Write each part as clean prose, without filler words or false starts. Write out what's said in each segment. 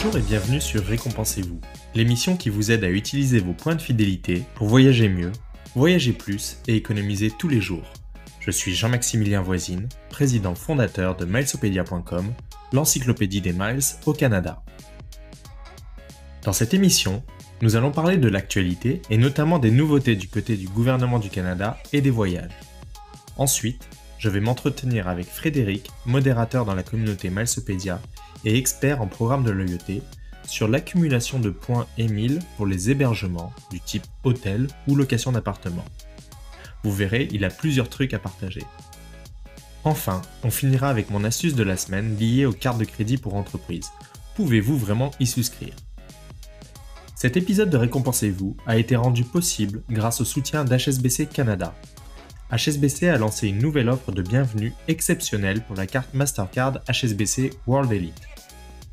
Bonjour et bienvenue sur Récompensez-vous, l'émission qui vous aide à utiliser vos points de fidélité pour voyager mieux, voyager plus et économiser tous les jours. Je suis Jean-Maximilien Voisine, président fondateur de Milesopedia.com, l'encyclopédie des miles au Canada. Dans cette émission, nous allons parler de l'actualité et notamment des nouveautés du côté du gouvernement du Canada et des voyages. Ensuite, je vais m'entretenir avec Frédéric, modérateur dans la communauté Milesopedia et expert en programme de loyauté, sur l'accumulation de points EMIL pour les hébergements du type hôtel ou location d'appartement. Vous verrez, il a plusieurs trucs à partager. Enfin, on finira avec mon astuce de la semaine liée aux cartes de crédit pour entreprise. Pouvez-vous vraiment y souscrire ? Cet épisode de Récompensez-vous a été rendu possible grâce au soutien d'HSBC Canada. HSBC a lancé une nouvelle offre de bienvenue exceptionnelle pour la carte Mastercard HSBC World Elite.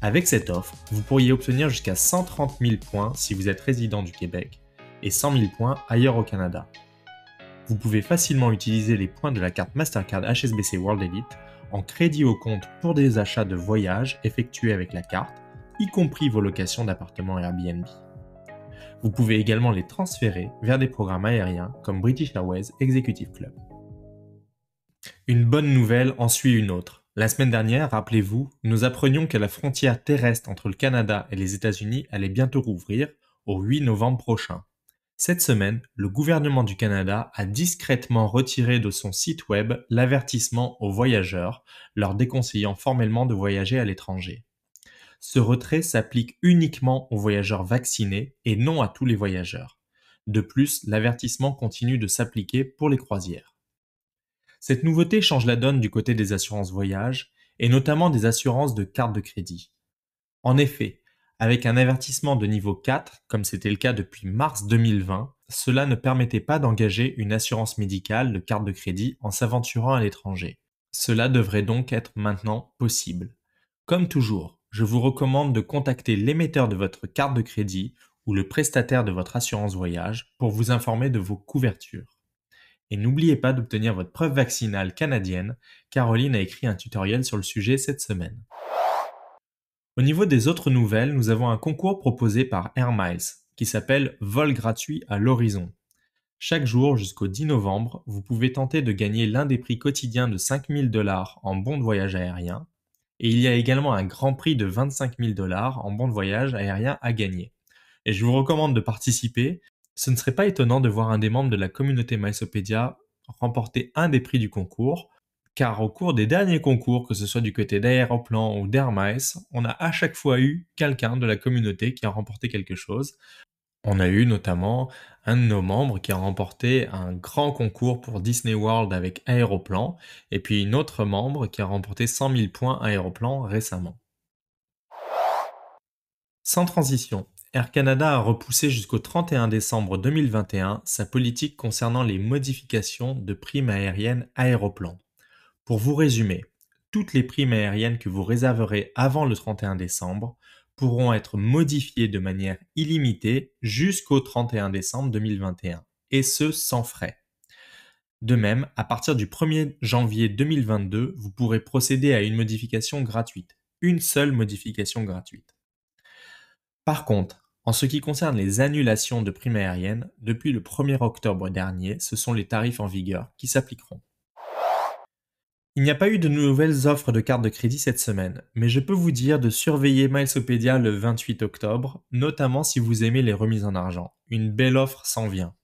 Avec cette offre, vous pourriez obtenir jusqu'à 130 000 points si vous êtes résident du Québec et 100 000 points ailleurs au Canada. Vous pouvez facilement utiliser les points de la carte Mastercard HSBC World Elite en crédit au compte pour des achats de voyages effectués avec la carte, y compris vos locations d'appartements Airbnb. Vous pouvez également les transférer vers des programmes aériens comme British Airways Executive Club. Une bonne nouvelle en suit une autre. La semaine dernière, rappelez-vous, nous apprenions que la frontière terrestre entre le Canada et les États-Unis allait bientôt rouvrir au 8 novembre prochain. Cette semaine, le gouvernement du Canada a discrètement retiré de son site web l'avertissement aux voyageurs, leur déconseillant formellement de voyager à l'étranger. Ce retrait s'applique uniquement aux voyageurs vaccinés et non à tous les voyageurs. De plus, l'avertissement continue de s'appliquer pour les croisières. Cette nouveauté change la donne du côté des assurances voyage et notamment des assurances de carte de crédit. En effet, avec un avertissement de niveau 4, comme c'était le cas depuis mars 2020, cela ne permettait pas d'engager une assurance médicale de carte de crédit en s'aventurant à l'étranger. Cela devrait donc être maintenant possible. Comme toujours, je vous recommande de contacter l'émetteur de votre carte de crédit ou le prestataire de votre assurance voyage pour vous informer de vos couvertures. Et n'oubliez pas d'obtenir votre preuve vaccinale canadienne, Caroline a écrit un tutoriel sur le sujet cette semaine. Au niveau des autres nouvelles, nous avons un concours proposé par Air Miles qui s'appelle Vol gratuit à l'horizon. Chaque jour jusqu'au 10 novembre, vous pouvez tenter de gagner l'un des prix quotidiens de 5 000 $ en bons de voyage aérien. Et il y a également un grand prix de 25 000 $ en bons de voyage aérien à gagner. Et je vous recommande de participer. Ce ne serait pas étonnant de voir un des membres de la communauté Milesopedia remporter un des prix du concours, car au cours des derniers concours, que ce soit du côté d'Aéroplan ou d'Air Miles, on a à chaque fois eu quelqu'un de la communauté qui a remporté quelque chose. On a eu notamment un de nos membres qui a remporté un grand concours pour Disney World avec Aéroplan, et puis une autre membre qui a remporté 100 000 points Aéroplan récemment. Sans transition, Air Canada a repoussé jusqu'au 31 décembre 2021 sa politique concernant les modifications de primes aériennes Aéroplan. Pour vous résumer, toutes les primes aériennes que vous réserverez avant le 31 décembre pourront être modifiées de manière illimitée jusqu'au 31 décembre 2021, et ce sans frais. De même, à partir du 1er janvier 2022, vous pourrez procéder à une modification gratuite, une seule modification gratuite. Par contre, en ce qui concerne les annulations de primes aériennes, depuis le 1er octobre dernier, ce sont les tarifs en vigueur qui s'appliqueront. Il n'y a pas eu de nouvelles offres de cartes de crédit cette semaine, mais je peux vous dire de surveiller Milesopedia le 28 octobre, notamment si vous aimez les remises en argent. Une belle offre s'en vient.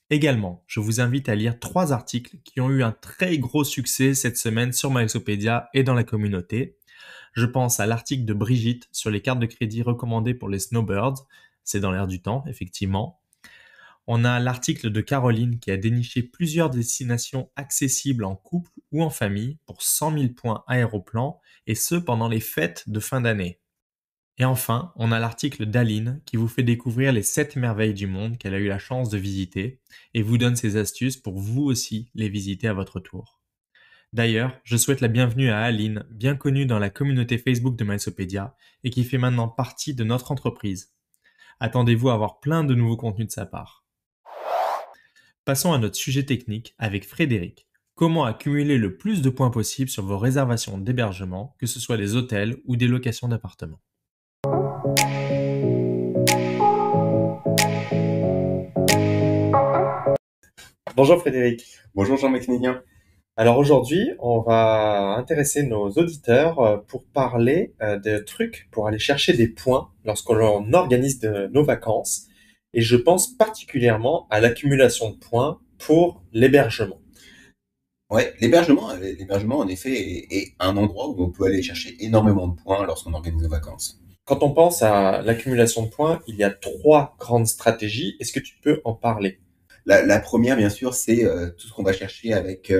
Également, je vous invite à lire 3 articles qui ont eu un très gros succès cette semaine sur Milesopedia et dans la communauté. Je pense à l'article de Brigitte sur les cartes de crédit recommandées pour les snowbirds. C'est dans l'air du temps, effectivement. On a l'article de Caroline qui a déniché plusieurs destinations accessibles en couple ou en famille pour 100 000 points Aéroplan, et ce pendant les fêtes de fin d'année. Et enfin, on a l'article d'Aline qui vous fait découvrir les 7 merveilles du monde qu'elle a eu la chance de visiter et vous donne ses astuces pour vous aussi les visiter à votre tour. D'ailleurs, je souhaite la bienvenue à Aline, bien connue dans la communauté Facebook de Milesopedia et qui fait maintenant partie de notre entreprise. Attendez-vous à avoir plein de nouveaux contenus de sa part. Passons à notre sujet technique avec Frédéric. Comment accumuler le plus de points possible sur vos réservations d'hébergement, que ce soit des hôtels ou des locations d'appartements. Bonjour Frédéric. Bonjour Jean-Maximilien. Alors aujourd'hui, on va intéresser nos auditeurs pour parler de trucs pour aller chercher des points lorsqu'on organise nos vacances. Et je pense particulièrement à l'accumulation de points pour l'hébergement. Ouais, l'hébergement en effet est un endroit où on peut aller chercher énormément de points lorsqu'on organise nos vacances. Quand on pense à l'accumulation de points, il y a trois grandes stratégies. Est-ce que tu peux en parler? La première, bien sûr, c'est tout ce qu'on va chercher avec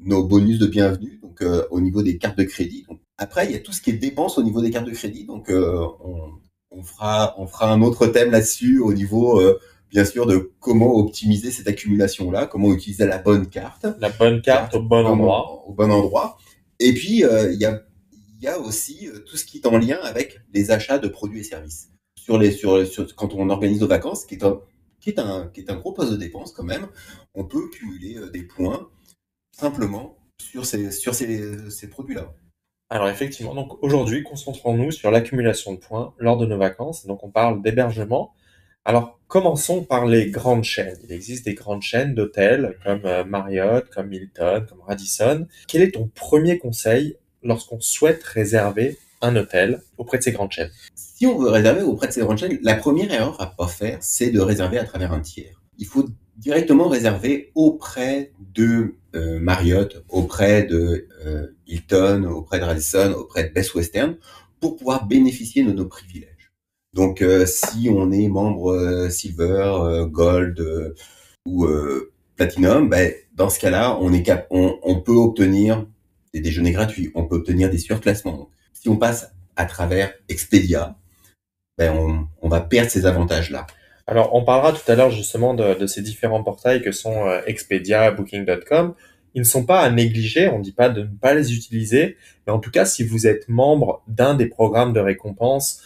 nos bonus de bienvenue, donc au niveau des cartes de crédit. Donc, après, il y a tout ce qui est dépenses au niveau des cartes de crédit. Donc, on fera un autre thème là-dessus au niveau, bien sûr, de comment optimiser cette accumulation-là, comment utiliser la bonne carte. La bonne carte Carte au bon endroit. au bon endroit. Et puis, il y a aussi tout ce qui est en lien avec les achats de produits et services. Quand on organise nos vacances, qui est un gros poste de dépense quand même, on peut cumuler des points simplement ces produits-là. Alors effectivement, donc aujourd'hui, concentrons-nous sur l'accumulation de points lors de nos vacances. Donc on parle d'hébergement. Alors commençons par les grandes chaînes. Il existe des grandes chaînes d'hôtels comme Marriott, comme Hilton, comme Radisson. Quel est ton premier conseil lorsqu'on souhaite réserver un hôtel auprès de ces grandes chaînes? Si on veut réserver auprès de ces grandes chaînes, la première erreur à pas faire, c'est de réserver à travers un tiers. Il faut directement réserver auprès de Marriott, auprès de Hilton, auprès de Radisson, auprès de Best Western, pour pouvoir bénéficier de nos privilèges. Donc, si on est membre Silver, Gold ou Platinum, ben, dans ce cas-là, on peut obtenir des déjeuners gratuits, on peut obtenir des surclassements. Donc, si on passe à travers Expedia, ben on va perdre ces avantages-là. Alors on parlera tout à l'heure justement de ces différents portails que sont Expedia, Booking.com. Ils ne sont pas à négliger, on ne dit pas de ne pas les utiliser, mais en tout cas si vous êtes membre d'un des programmes de récompense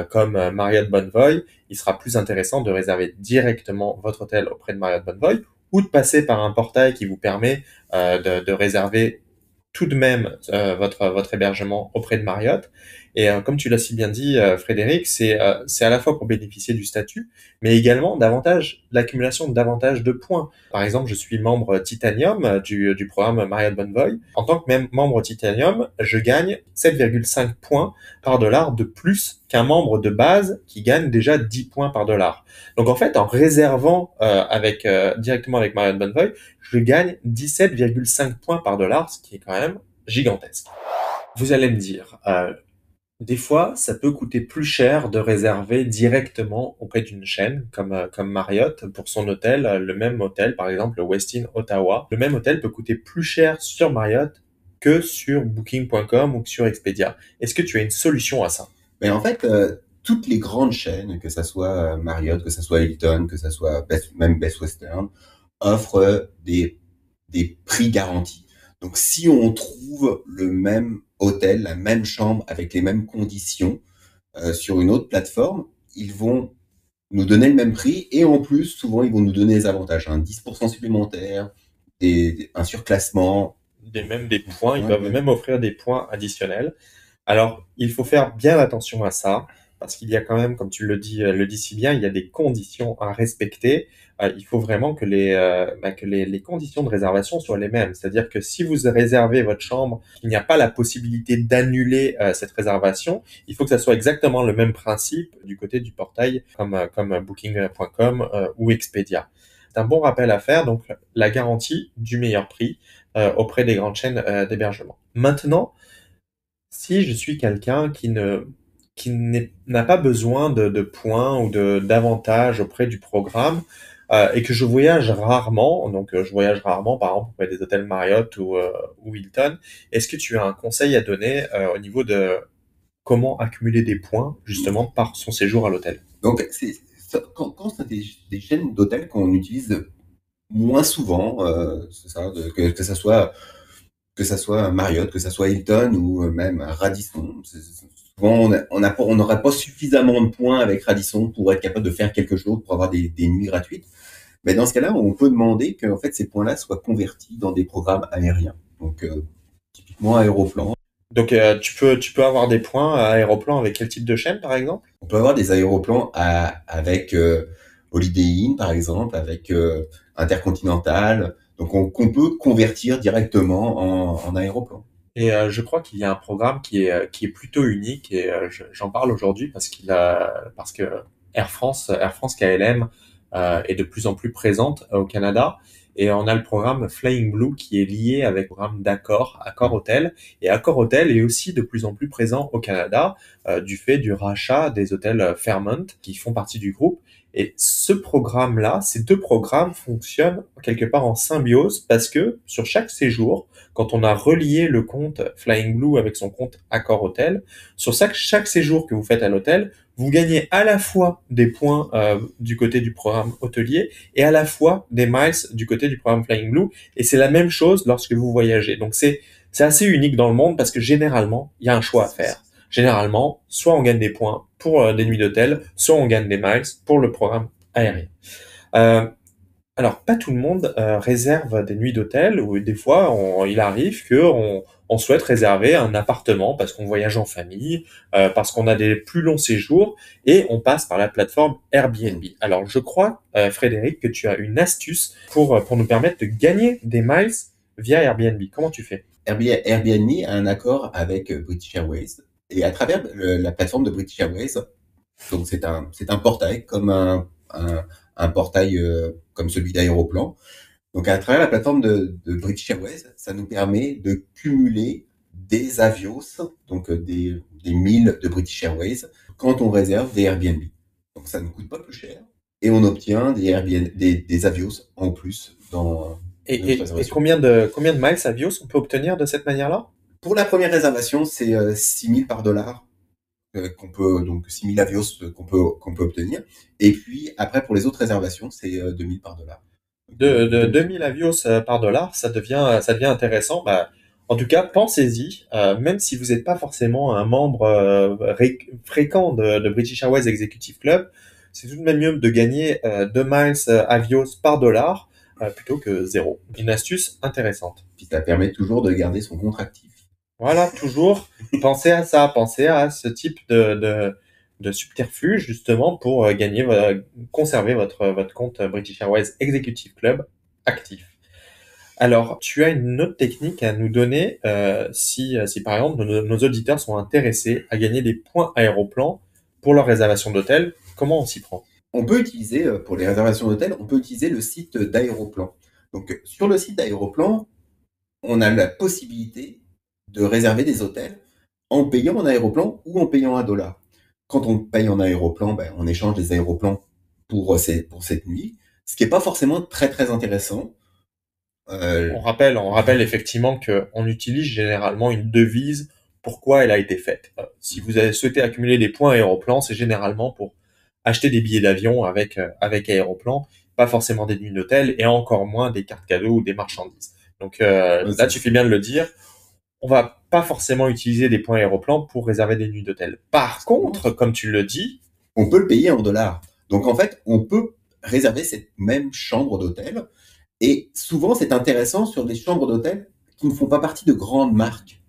comme Marriott Bonvoy, il sera plus intéressant de réserver directement votre hôtel auprès de Marriott Bonvoy ou de passer par un portail qui vous permet de réserver tout de même votre hébergement auprès de Marriott. Et comme tu l'as si bien dit, Frédéric, c'est à la fois pour bénéficier du statut, mais également l'accumulation de davantage de points. Par exemple, je suis membre Titanium du programme Marriott Bonvoy. En tant que même membre Titanium, je gagne 7,5 points par dollar de plus qu'un membre de base qui gagne déjà 10 points par dollar. Donc en fait, en réservant directement avec Marriott Bonvoy, je gagne 17,5 points par dollar, ce qui est quand même gigantesque. Vous allez me dire, des fois, ça peut coûter plus cher de réserver directement auprès d'une chaîne comme Marriott pour son hôtel, le même hôtel, par exemple le Westin Ottawa. Le même hôtel peut coûter plus cher sur Marriott que sur Booking.com ou que sur Expedia. Est-ce que tu as une solution à ça? Mais en fait, toutes les grandes chaînes, que ça soit Marriott, que ça soit Hilton, que ça soit même Best Western, offrent des prix garantis. Donc, si on trouve le même hôtel, la même chambre avec les mêmes conditions sur une autre plateforme, ils vont nous donner le même prix et en plus, souvent, ils vont nous donner des avantages, un 10% supplémentaire, un surclassement. Même des points, ils Ouais, peuvent ouais. même offrir des points additionnels. Alors, il faut faire bien attention à ça, parce qu'il y a quand même, comme tu le dis si bien, il y a des conditions à respecter. Il faut vraiment que les conditions de réservation soient les mêmes. C'est-à-dire que si vous réservez votre chambre, il n'y a pas la possibilité d'annuler cette réservation. Il faut que ça soit exactement le même principe du côté du portail comme Booking.com ou Expedia. C'est un bon rappel à faire, donc la garantie du meilleur prix auprès des grandes chaînes d'hébergement. Maintenant, si je suis quelqu'un n'a pas besoin de points ou d'avantages auprès du programme et que je voyage rarement, donc je voyage rarement par exemple auprès des hôtels Marriott ou Hilton, est-ce que tu as un conseil à donner au niveau de comment accumuler des points justement par son séjour à l'hôtel? Donc, quand c'est des chaînes d'hôtels qu'on utilise moins souvent, c'est ça, que ça soit Marriott, que ça soit Hilton ou même Radisson. Souvent, on n'aurait pas suffisamment de points avec Radisson pour être capable de faire quelque chose, pour avoir des nuits gratuites. Mais dans ce cas-là, on peut demander que en fait, ces points-là soient convertis dans des programmes aériens. Donc, typiquement Aéroplan. Donc tu peux avoir des points à Aéroplan avec quel type de chaîne par exemple? On peut avoir des aéroplans avec Holiday Inn, par exemple, avec Intercontinental, donc qu'on peut convertir directement en aéroplan. Et je crois qu'il y a un programme qui est plutôt unique et j'en parle aujourd'hui parce que Air France KLM est de plus en plus présente au Canada et on a le programme Flying Blue qui est lié avec le programme Accor Hotel et Accor Hotel est aussi de plus en plus présent au Canada du fait du rachat des hôtels Fairmont qui font partie du groupe. Et ce programme-là, ces deux programmes fonctionnent quelque part en symbiose parce que sur chaque séjour, quand on a relié le compte Flying Blue avec son compte Accor Hotel, sur chaque séjour que vous faites à l'hôtel, vous gagnez à la fois des points du côté du programme hôtelier et à la fois des miles du côté du programme Flying Blue. Et c'est la même chose lorsque vous voyagez. Donc c'est assez unique dans le monde parce que généralement, il y a un choix à faire. Généralement, soit on gagne des points pour des nuits d'hôtel, soit on gagne des miles pour le programme aérien. Euh, alors, pas tout le monde réserve des nuits d'hôtel, ou des fois, il arrive on souhaite réserver un appartement parce qu'on voyage en famille, parce qu'on a des plus longs séjours, et on passe par la plateforme Airbnb. Alors, je crois, Frédéric, que tu as une astuce pour nous permettre de gagner des miles via Airbnb. Comment tu fais? Airbnb a un accord avec British Airways et à travers la plateforme de British Airways, donc c'est un portail comme un portail comme celui d'Aéroplan. Donc à travers la plateforme de British Airways, ça nous permet de cumuler des avios, donc des milles de British Airways, quand on réserve des Airbnb. Donc ça ne coûte pas plus cher et on obtient des Airbnb, des avios en plus dans notre Et réservation. combien de miles Avios on peut obtenir de cette manière-là? Pour la première réservation, c'est 6 000 par dollar qu'on peut donc 6 000 avios qu'on peut obtenir. Et puis après pour les autres réservations, c'est 2 000 par dollar. De 2000 avios par dollar, ça devient intéressant. Bah, en tout cas, pensez-y, même si vous n'êtes pas forcément un membre fréquent de British Airways Executive Club, c'est tout de même mieux de gagner 2 miles avios par dollar plutôt que zéro. Une astuce intéressante. Puis ça permet toujours de garder son compte actif. Voilà, toujours pensez à ça, pensez à ce type de subterfuge justement pour conserver votre compte British Airways Executive Club actif. Alors, tu as une autre technique à nous donner si par exemple nos auditeurs sont intéressés à gagner des points aéroplan pour leur réservation d'hôtel. Comment on s'y prend? On peut utiliser, pour les réservations d'hôtels, on peut utiliser le site d'Aéroplan. Donc sur le site d'Aéroplan, on a la possibilité de réserver des hôtels en payant en aéroplan ou en payant un dollar. Quand on paye en aéroplan, ben, on échange des aéroplans pour cette nuit, ce qui n'est pas forcément très très intéressant. On rappelle effectivement qu'on utilise généralement une devise pourquoi elle a été faite. Si vous avez souhaité accumuler des points Aéroplan, c'est généralement pour acheter des billets d'avion avec Aéroplan, pas forcément des nuits d'hôtel et encore moins des cartes cadeaux ou des marchandises. Donc là, tu fais bien de le dire. On va pas forcément utiliser des points Aéroplan pour réserver des nuits d'hôtel. Par contre, comme tu le dis, on peut le payer en dollars. Donc en fait, on peut réserver cette même chambre d'hôtel. Et souvent, c'est intéressant sur des chambres d'hôtel qui ne font pas partie de grandes marques.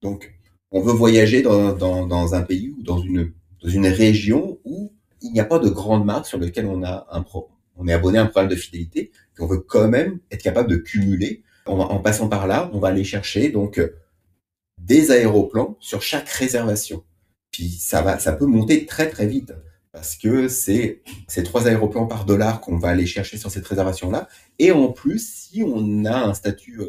Donc, on veut voyager dans un pays ou dans une région où il n'y a pas de grandes marques sur lesquelles on est abonné à un programme de fidélité, et on veut quand même être capable de cumuler. En passant par là, on va aller chercher donc des aéroplans sur chaque réservation. Puis ça peut monter très très vite parce que c'est 3 aéroplans par dollar qu'on va aller chercher sur cette réservation-là. Et en plus, si on a un statut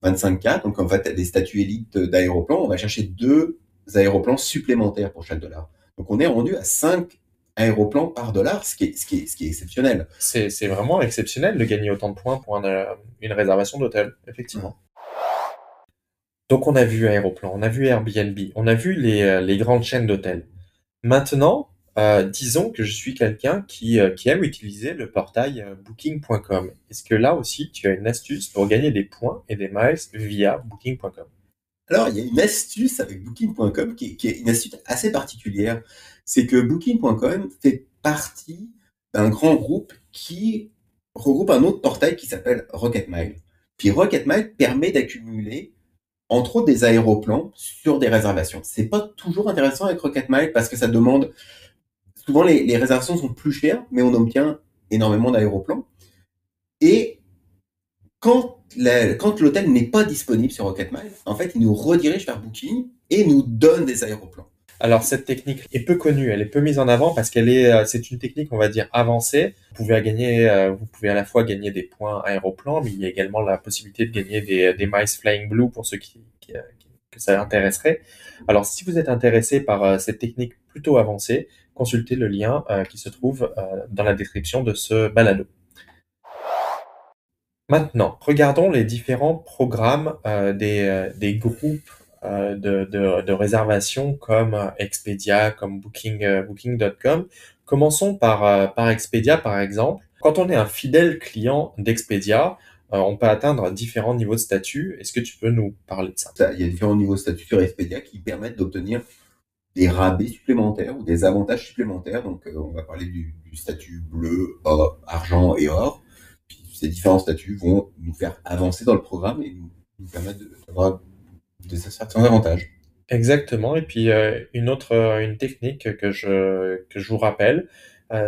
25K, donc en fait des statuts élites d'aéroplans, on va chercher 2 aéroplans supplémentaires pour chaque dollar. Donc on est rendu à 5 aéroplans par dollar, ce qui est exceptionnel. c'est vraiment exceptionnel de gagner autant de points pour une réservation d'hôtel, effectivement. Donc on a vu Aéroplan, on a vu Airbnb, on a vu les grandes chaînes d'hôtels. Maintenant, disons que je suis quelqu'un qui aime utiliser le portail booking.com. Est-ce que là aussi tu as une astuce pour gagner des points et des miles via booking.com? Alors, il y a une astuce avec Booking.com qui est une astuce assez particulière. C'est que Booking.com fait partie d'un grand groupe qui regroupe un autre portail qui s'appelle Rocketmail. Puis Rocketmail permet d'accumuler, entre autres, des aéroplans sur des réservations. C'est pas toujours intéressant avec Rocketmail parce que ça demande... Souvent, les réservations sont plus chères, mais on obtient énormément d'aéroplans. Et quand l'hôtel n'est pas disponible sur Rocketmail, en fait, il nous redirige vers Booking et nous donne des aéroplans. Alors cette technique est peu connue, elle est peu mise en avant parce c'est une technique, on va dire, avancée. Vous pouvez à la fois gagner des points aéroplans, mais il y a également la possibilité de gagner des miles Flying Blue pour ceux que ça intéresserait. Alors si vous êtes intéressé par cette technique plutôt avancée, consultez le lien qui se trouve dans la description de ce balado. Maintenant, regardons les différents programmes des groupes de réservation comme Expedia, comme Booking.com. Commençons par Expedia, par exemple. Quand on est un fidèle client d'Expedia, on peut atteindre différents niveaux de statut. Est-ce que tu peux nous parler de ça? Il y a différents niveaux de statut sur Expedia qui permettent d'obtenir des rabais supplémentaires ou des avantages supplémentaires. Donc, on va parler du statut bleu, or, argent et or. Puis, ces différents statuts vont nous faire avancer dans le programme et nous permettre d'avoir certains avantages. Exactement. Et puis une technique que je vous rappelle,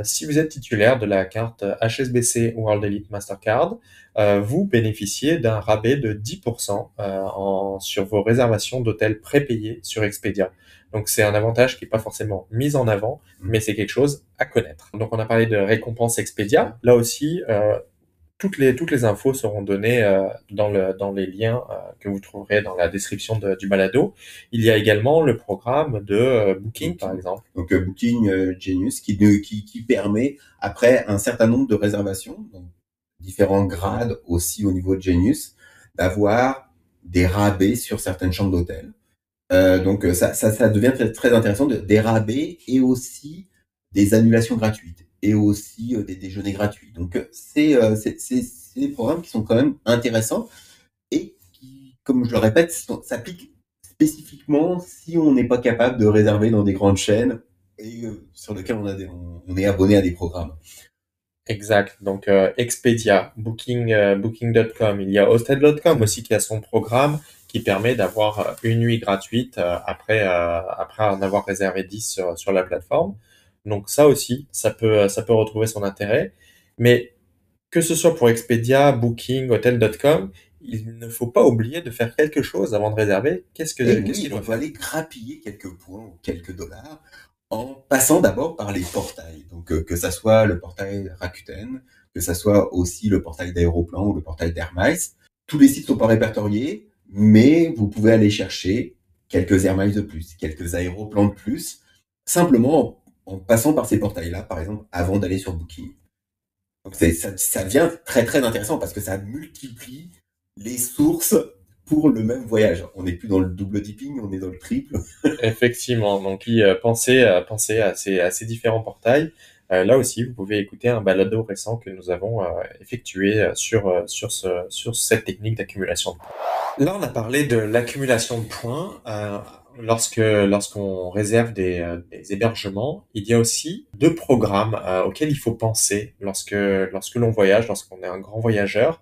si vous êtes titulaire de la carte HSBC World Elite Mastercard, vous bénéficiez d'un rabais de 10% sur vos réservations d'hôtels prépayés sur Expedia. Donc c'est un avantage qui n'est pas forcément mis en avant, mais c'est quelque chose à connaître. Donc on a parlé de récompense Expedia. Là aussi, toutes les infos seront données dans les liens que vous trouverez dans la description du balado. Il y a également le programme de Booking, par exemple. Donc Booking Genius qui permet, après un certain nombre de réservations, donc différents grades aussi au niveau de Genius, d'avoir des rabais sur certaines chambres d'hôtel. Donc ça devient très, très intéressant, des rabais et aussi des annulations gratuites et aussi des déjeuners gratuits. Donc c'est des programmes qui sont quand même intéressants et qui, comme je le répète, s'appliquent spécifiquement si on n'est pas capable de réserver dans des grandes chaînes et sur lesquelles on est abonné à des programmes. Exact. Donc Expedia, Booking.com, il y a Hosted.com aussi qui a son programme qui permet d'avoir une nuit gratuite après en avoir réservé 10 sur la plateforme. Donc ça aussi, ça peut retrouver son intérêt. Mais que ce soit pour Expedia, Booking, Hotel.com, il ne faut pas oublier de faire quelque chose avant de réserver. Qu'est-ce qu'il On doit peut faire? aller grappiller quelques points ou quelques dollars en passant d'abord par les portails. Donc que ça soit le portail Rakuten, que ça soit aussi le portail d'Aéroplan ou le portail d'Airmiles. Tous les sites sont pas répertoriés, mais vous pouvez aller chercher quelques Airmiles de plus, quelques aéroplans de plus, simplement en passant par ces portails-là, par exemple, avant d'aller sur Booking. Donc ça devient très très intéressant parce que ça multiplie les sources pour le même voyage. On n'est plus dans le double dipping, on est dans le triple. Effectivement. Donc, pensez à ces différents portails. Là aussi, vous pouvez écouter un balado récent que nous avons effectué sur cette technique d'accumulation de points. Là, on a parlé de l'accumulation de points. Lorsqu'on réserve des hébergements, il y a aussi deux programmes auxquels il faut penser lorsque l'on voyage, lorsqu'on est un grand voyageur.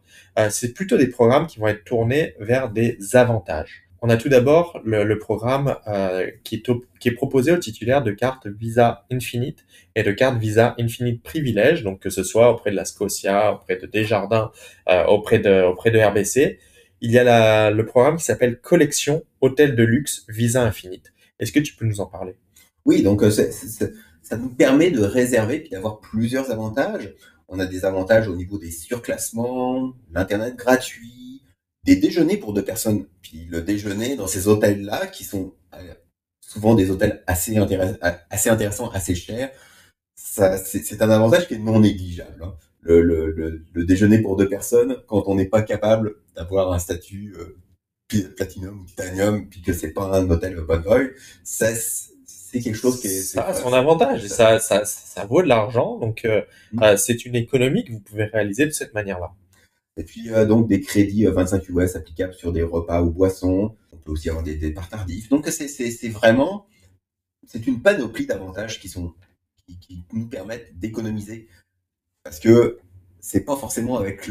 C'est plutôt des programmes qui vont être tournés vers des avantages. On a tout d'abord le programme qui est proposé aux titulaires de cartes Visa Infinite et de cartes Visa Infinite Privilège, donc que ce soit auprès de la Scotia, auprès de Desjardins, auprès de RBC. Il y a le programme qui s'appelle Collection Hôtel de Luxe Visa Infinite. Est-ce que tu peux nous en parler? Oui, donc ça nous permet de réserver puis d'avoir plusieurs avantages. On a des avantages au niveau des surclassements, l'internet gratuit, des déjeuners pour deux personnes. Puis le déjeuner dans ces hôtels-là, qui sont souvent des hôtels assez intéressants, assez chers, c'est un avantage qui est non négligeable. Hein. Le déjeuner pour deux personnes, quand on n'est pas capable d'avoir un statut platinum ou titanium, puis que c'est pas un hôtel Bonvoy, c'est quelque chose qui est... Ça a son avantage et ça vaut de l'argent. Donc, c'est une économie que vous pouvez réaliser de cette manière-là. Et puis, donc, des crédits 25 US applicables sur des repas ou boissons. On peut aussi avoir des départs tardifs. Donc, c'est vraiment... C'est une panoplie d'avantages qui nous permettent d'économiser. Parce que c'est pas forcément avec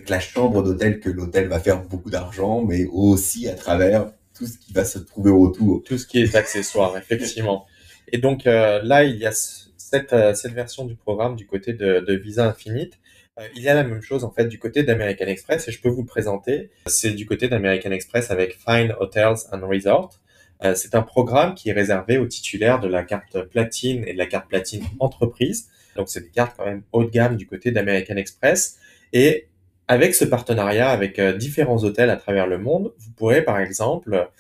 la chambre d'hôtel que l'hôtel va faire beaucoup d'argent, mais aussi à travers tout ce qui va se trouver autour. Tout ce qui est accessoire, effectivement. Et donc là, il y a cette version du programme du côté de Visa Infinite. Il y a la même chose en fait du côté d'American Express et je peux vous le présenter. C'est du côté d'American Express avec Fine Hotels and Resorts. C'est un programme qui est réservé aux titulaires de la carte platine et de la carte platine entreprise. Donc c'est des cartes quand même haut de gamme du côté d'American Express. Et avec ce partenariat avec différents hôtels à travers le monde, vous pourrez par exemple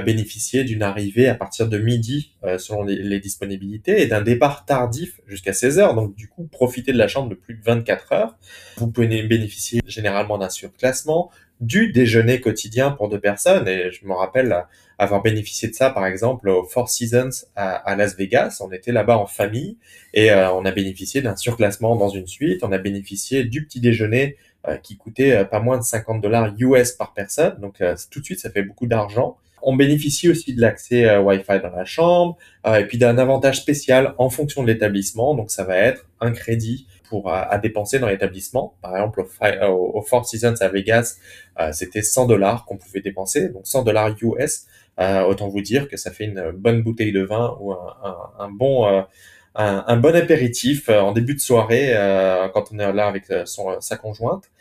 bénéficier d'une arrivée à partir de midi selon les disponibilités et d'un départ tardif jusqu'à 16 heures. Donc du coup, profiter de la chambre de plus de 24 heures. Vous pouvez bénéficier généralement d'un surclassement, du déjeuner quotidien pour 2 personnes. Et je me rappelle avoir bénéficié de ça, par exemple, au Four Seasons à Las Vegas. On était là-bas en famille et on a bénéficié d'un surclassement dans une suite. On a bénéficié du petit déjeuner qui coûtait pas moins de $50 US par personne. Donc tout de suite, ça fait beaucoup d'argent. On bénéficie aussi de l'accès Wi-Fi dans la chambre et puis d'un avantage spécial en fonction de l'établissement. Donc ça va être un crédit pour à dépenser dans l'établissement. Par exemple, au Four Seasons à Vegas, c'était $100 qu'on pouvait dépenser, donc $100 US. Autant vous dire que ça fait une bonne bouteille de vin ou un bon apéritif en début de soirée quand on est là avec sa conjointe.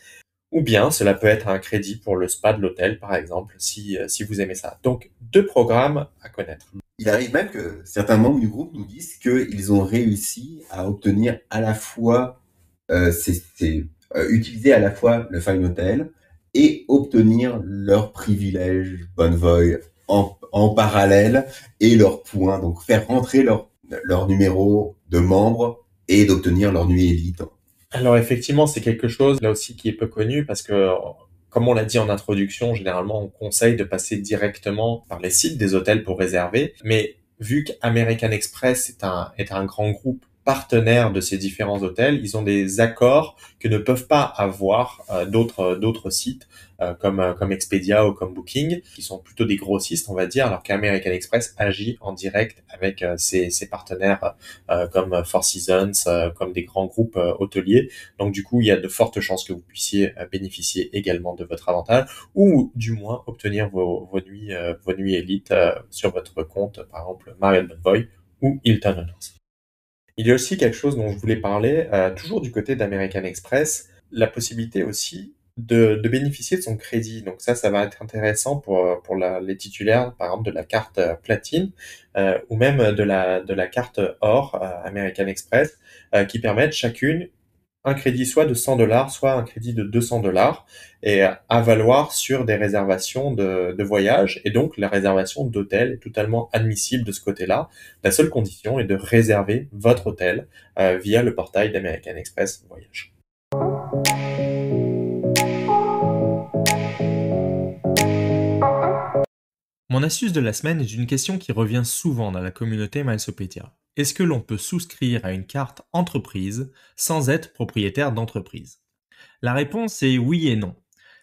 Ou bien cela peut être un crédit pour le spa de l'hôtel, par exemple, si vous aimez ça. Donc, 2 programmes à connaître. Il arrive même que certains membres du groupe nous disent qu'ils ont réussi à obtenir à la fois, utiliser à la fois le Fine Hotel et obtenir leurs privilèges Bonvoy en parallèle et leurs points. Donc, faire rentrer leur numéro de membre et d'obtenir leur nuit élite. Alors effectivement, c'est quelque chose là aussi qui est peu connu parce que, comme on l'a dit en introduction, généralement on conseille de passer directement par les sites des hôtels pour réserver. Mais vu qu'American Express est un grand groupe partenaire de ces différents hôtels, ils ont des accords que ne peuvent pas avoir d'autres sites comme Expedia ou comme Booking, qui sont plutôt des grossistes, on va dire, alors qu'American Express agit en direct avec ses partenaires comme Four Seasons, comme des grands groupes hôteliers. Donc du coup, il y a de fortes chances que vous puissiez bénéficier également de votre avantage, ou du moins obtenir vos nuits élites sur votre compte, par exemple Marriott Bonvoy ou Hilton Honors. Il y a aussi quelque chose dont je voulais parler, toujours du côté d'American Express, la possibilité aussi de bénéficier de son crédit. Donc ça va être intéressant pour les titulaires, par exemple, de la carte platine ou même de la carte or American Express, qui permettent chacune un crédit soit de $100, soit un crédit de $200 et à valoir sur des réservations de voyage. Et donc, la réservation d'hôtel est totalement admissible de ce côté-là. La seule condition est de réserver votre hôtel via le portail d'American Express Voyage. Mon astuce de la semaine est une question qui revient souvent dans la communauté Milesopedia. Est-ce que l'on peut souscrire à une carte entreprise sans être propriétaire d'entreprise? La réponse est oui et non.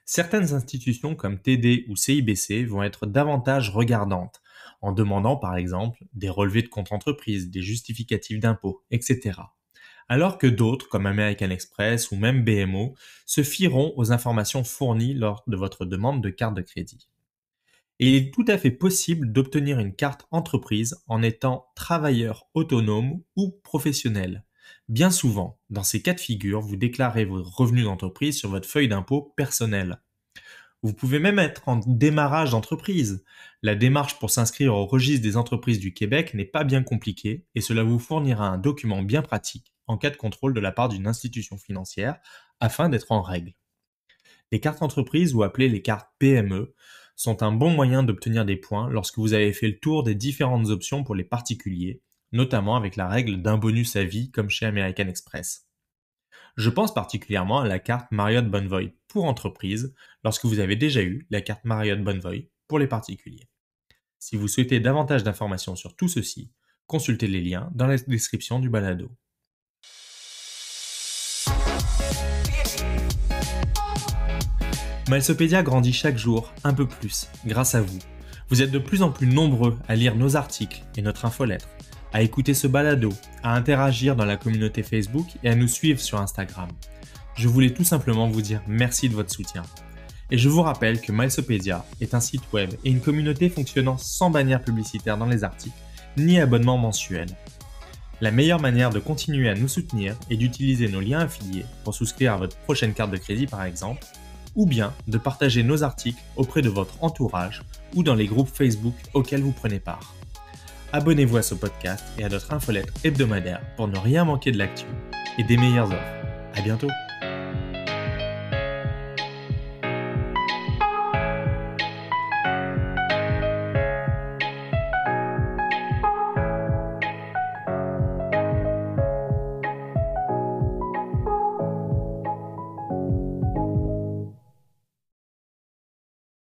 Certaines institutions comme TD ou CIBC vont être davantage regardantes, en demandant par exemple des relevés de compte entreprise, des justificatifs d'impôts, etc. Alors que d'autres, comme American Express ou même BMO, se fieront aux informations fournies lors de votre demande de carte de crédit. Et il est tout à fait possible d'obtenir une carte entreprise en étant travailleur autonome ou professionnel. Bien souvent, dans ces cas de figure, vous déclarez vos revenus d'entreprise sur votre feuille d'impôt personnelle. Vous pouvez même être en démarrage d'entreprise. La démarche pour s'inscrire au registre des entreprises du Québec n'est pas bien compliquée et cela vous fournira un document bien pratique en cas de contrôle de la part d'une institution financière afin d'être en règle. Les cartes entreprises ou appelées les cartes PME sont un bon moyen d'obtenir des points lorsque vous avez fait le tour des différentes options pour les particuliers, notamment avec la règle d'un bonus à vie comme chez American Express. Je pense particulièrement à la carte Marriott Bonvoy pour entreprise lorsque vous avez déjà eu la carte Marriott Bonvoy pour les particuliers. Si vous souhaitez davantage d'informations sur tout ceci, consultez les liens dans la description du balado. Milesopedia grandit chaque jour un peu plus grâce à vous. Vous êtes de plus en plus nombreux à lire nos articles et notre infolettre, à écouter ce balado, à interagir dans la communauté Facebook et à nous suivre sur Instagram. Je voulais tout simplement vous dire merci de votre soutien. Et je vous rappelle que Milesopedia est un site web et une communauté fonctionnant sans bannière publicitaire dans les articles, ni abonnement mensuel. La meilleure manière de continuer à nous soutenir est d'utiliser nos liens affiliés pour souscrire à votre prochaine carte de crédit par exemple, ou bien de partager nos articles auprès de votre entourage ou dans les groupes Facebook auxquels vous prenez part. Abonnez-vous à ce podcast et à notre infolettre hebdomadaire pour ne rien manquer de l'actu et des meilleures offres. À bientôt!